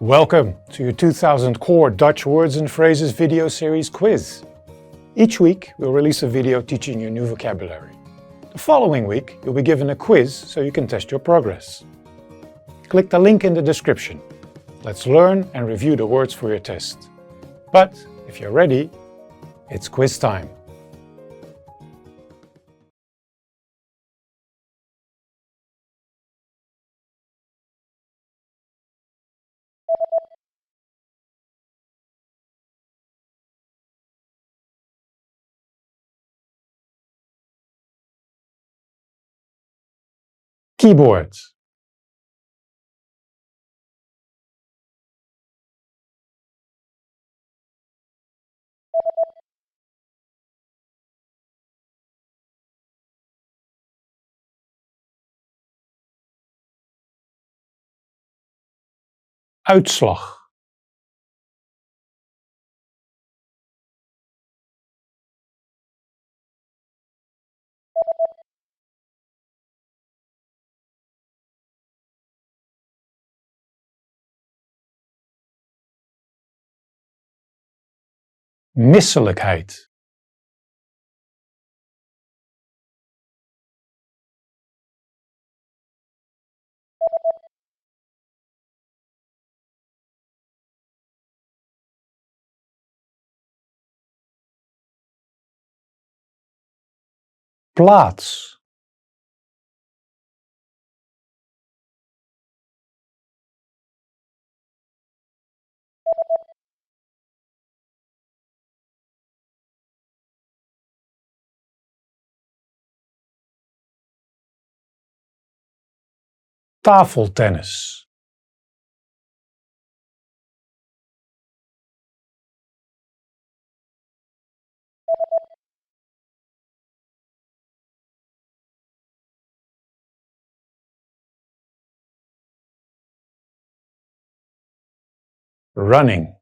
Welcome to your 2000 Core Dutch Words and Phrases video series quiz. Each week we'll release a video teaching you new vocabulary. The following week you'll be given a quiz so you can test your progress. Click the link in the description. Let's learn and review the words for your test. But if you're ready, it's quiz time. Keyboard. Uitslag. Misselijkheid. Plaats. Tafeltennis. Running.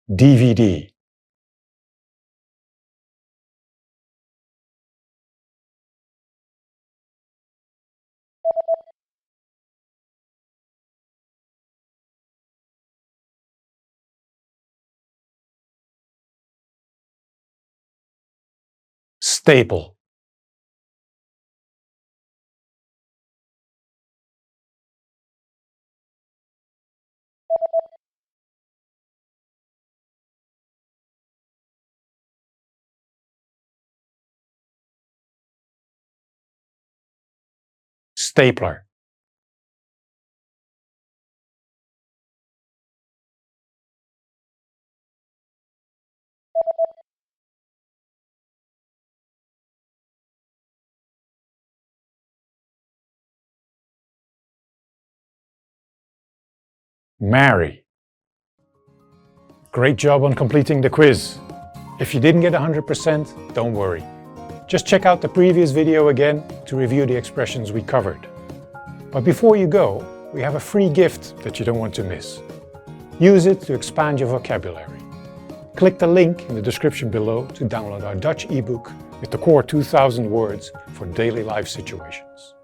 DVD. Staple. Stapler. Marry. Great job on completing the quiz. If you didn't get 100%, don't worry. Just check out the previous video again to review the expressions we covered. But before you go, we have a free gift that you don't want to miss. Use it to expand your vocabulary. Click the link in the description below to download our Dutch ebook with the core 2000 words for daily life situations.